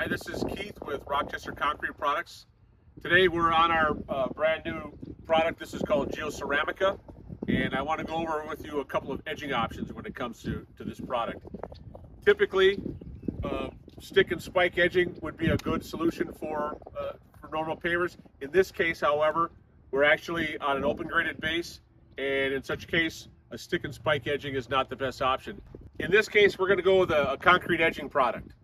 Hi, this is Keith with Rochester Concrete Products. Today we're on our brand new product. This is called Geoceramica, and I want to go over with you a couple of edging options when it comes to this product. Typically, stick and spike edging would be a good solution for normal pavers. In this case, however, we're actually on an open graded base, and in such case, a stick and spike edging is not the best option. In this case, we're going to go with a concrete edging product.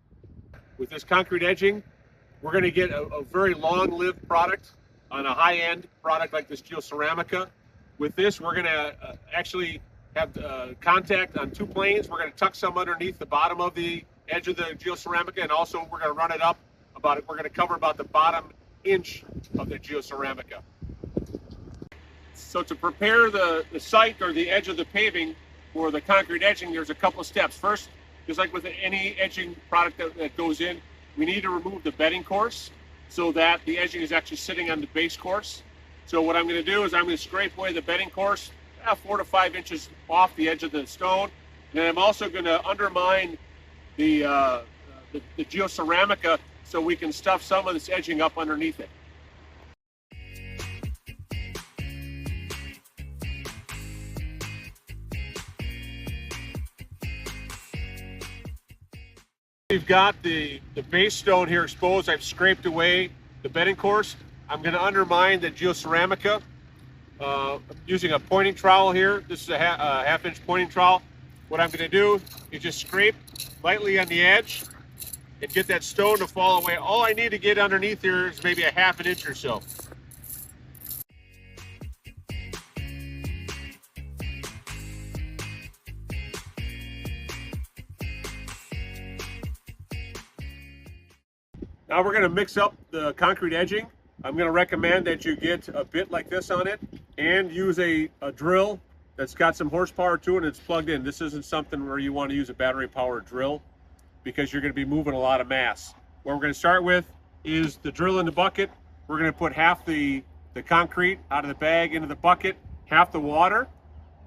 With this concrete edging, we're going to get a very long-lived product on a high-end product like this Geoceramica. With this, we're going to actually have contact on two planes. We're going to tuck some underneath the bottom of the edge of the Geoceramica, and also we're going to run it up we're going to cover about the bottom inch of the Geoceramica. So to prepare the site or the edge of the paving for the concrete edging, there's a couple of steps. First, just like with any edging product that goes in, we need to remove the bedding course so that the edging is actually sitting on the base course. So what I'm going to do is I'm going to scrape away the bedding course 4 to 5 inches off the edge of the stone. And then I'm also going to undermine the Geoceramica so we can stuff some of this edging up underneath it. We've got the base stone here exposed. I've scraped away the bedding course. I'm going to undermine the Geoceramica using a pointing trowel here. This is a half-inch pointing trowel. What I'm going to do is just scrape lightly on the edge and get that stone to fall away. All I need to get underneath here is maybe a half an inch or so. Now we're going to mix up the concrete edging. I'm going to recommend that you get a bit like this on it and use a drill that's got some horsepower to it and it's plugged in. This isn't something where you want to use a battery powered drill because you're going to be moving a lot of mass. What we're going to start with is the drill in the bucket. We're going to put half the concrete out of the bag into the bucket, half the water,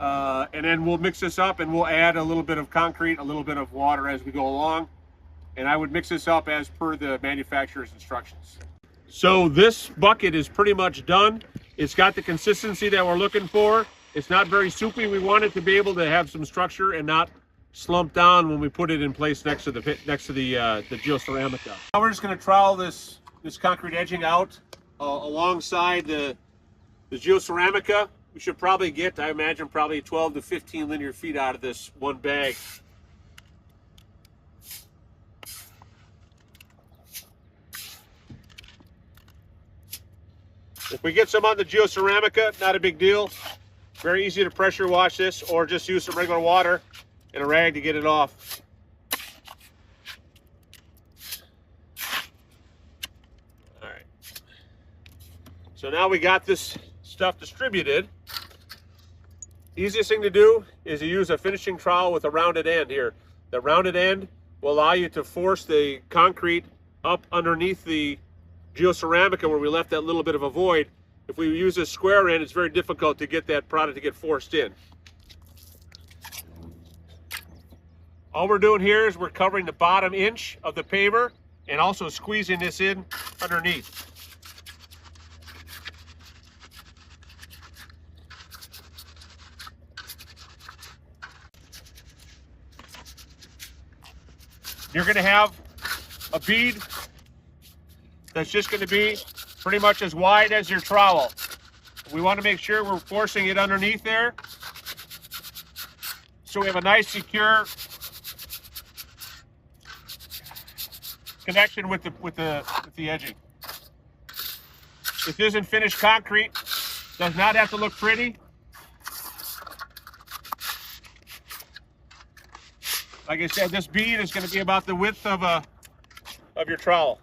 and then we'll mix this up and we'll add a little bit of concrete, a little bit of water as we go along. And I would mix this up as per the manufacturer's instructions. So this bucket is pretty much done. It's got the consistency that we're looking for. It's not very soupy. We want it to be able to have some structure and not slump down when we put it in place next to the Geoceramica. Now we're just going to trowel this concrete edging out alongside the Geoceramica. We should probably get, I imagine, probably 12 to 15 linear feet out of this one bag. If we get some on the Geoceramica, not a big deal. Very easy to pressure wash this or just use some regular water and a rag to get it off. All right. So now we got this stuff distributed. Easiest thing to do is to use a finishing trowel with a rounded end here. The rounded end will allow you to force the concrete up underneath the Geoceramica where we left that little bit of a void. If we use a square end, it's very difficult to get that product to get forced in. All we're doing here is we're covering the bottom inch of the paver and also squeezing this in underneath. You're going to have a bead that's just going to be pretty much as wide as your trowel. We want to make sure we're forcing it underneath there so we have a nice secure connection with the edging. This isn't finished concrete. Does not have to look pretty. Like I said, this bead is going to be about the width of your trowel.